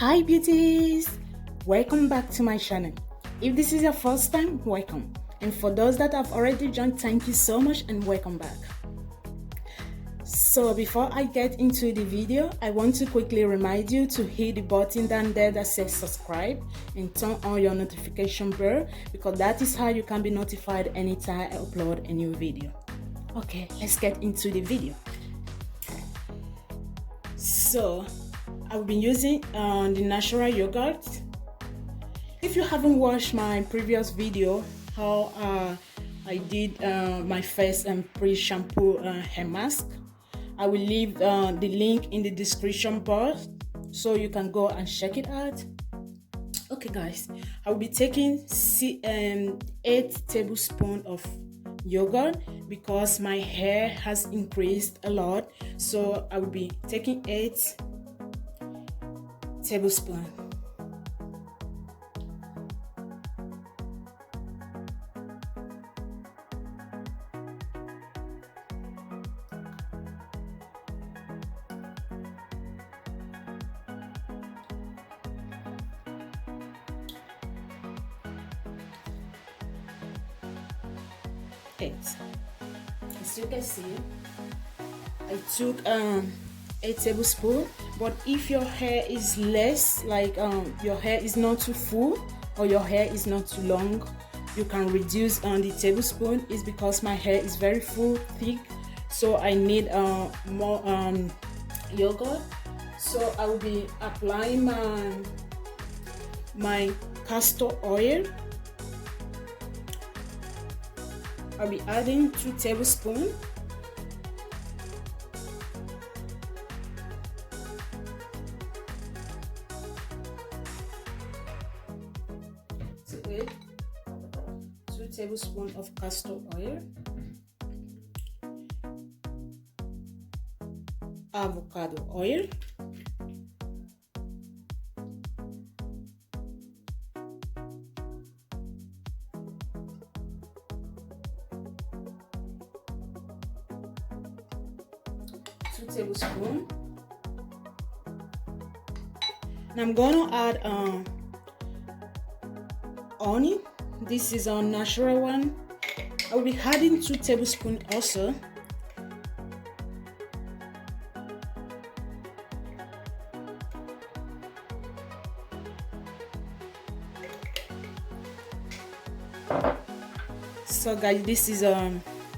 Hi beauties, welcome back to my channel. If this is your first time, welcome, and for those that have already joined, thank you so much and welcome back. So before I get into the video, I want to quickly remind you to hit the button down there that says subscribe and turn on your notification bell, because that is how you can be notified anytime I upload a new video. Okay, let's get into the video. So I've been using the natural yogurt. If you haven't watched my previous video how I did my face and pre-shampoo hair mask, I will leave the link in the description box so you can go and check it out. Okay guys, I will be taking 8 tablespoons of yogurt because my hair has increased a lot, so I will be taking 8 tablespoons. As you can see, I took 8 tablespoons, but if your hair is less, like your hair is not too full or your hair is not too long, you can reduce on the tablespoon. It's because my hair is very full, thick, so I need more yogurt. So I will be applying my castor oil. I'll be adding 2 tablespoons. To it, 2 tablespoons of castor oil, avocado oil, tablespoon. And I'm gonna add honey. This is a natural one. I will be adding 2 tablespoons also. So guys, this is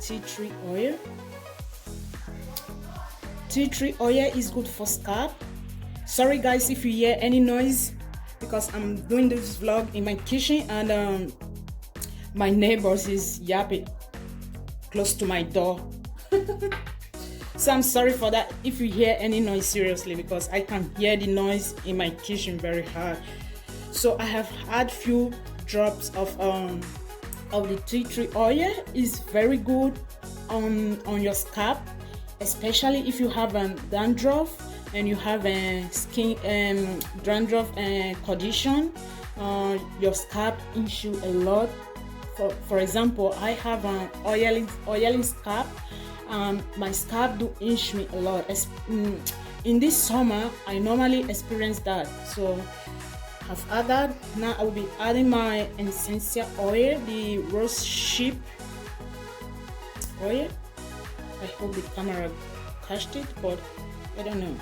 tea tree oil. Tea tree oil is good for scalp. Sorry guys if you hear any noise, because I'm doing this vlog in my kitchen and my neighbors is yapping close to my door. So I'm sorry for that if you hear any noise, seriously, because I can hear the noise in my kitchen very hard. So I have had few drops of the tea tree oil. Is very good on your scalp, especially if you have a dandruff and you have a skin dandruff condition. Your scalp issue a lot. For example, I have an oily scalp. My scalp do itch me a lot. In this summer, I normally experience that. So I've added. Now I will be adding my essential oil, the rose hip oil. I hope the camera catched it, but I don't know.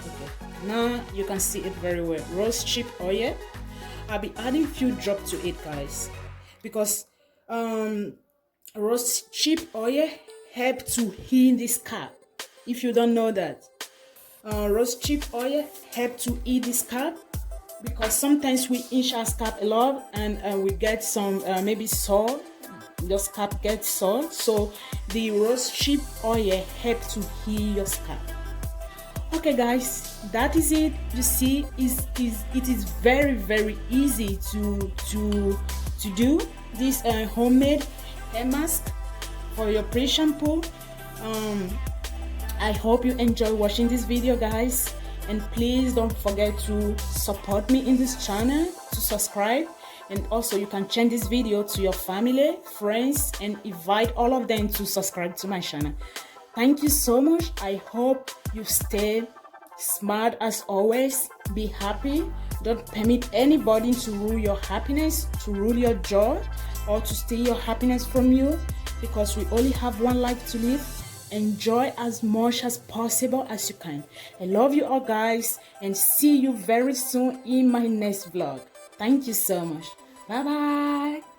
Okay, now you can see it very well. Rose hip oil. I'll be adding few drops to it, guys, because rose hip oil help to heal the scalp. If you don't know that, rose hip oil help to heal the scalp, because sometimes we itch our scalp a lot and we get some maybe sore. Your scalp gets sore, so the rose hip oil help to heal your scalp. Okay guys, that is it. You see, it is very easy to do this homemade hair mask for your pre-shampoo. I hope you enjoy watching this video, guys, and please don't forget to support me in this channel, to subscribe. And also you can change this video to your family, friends, and invite all of them to subscribe to my channel. Thank you so much. I hope you stay Smart as always. Be happy. Don't permit anybody to rule your happiness, to rule your joy, or to steal your happiness from you, because we only have one life to live. Enjoy as much as possible as you can. I love you all, guys, and see you very soon in my next vlog. Thank you so much. Bye bye.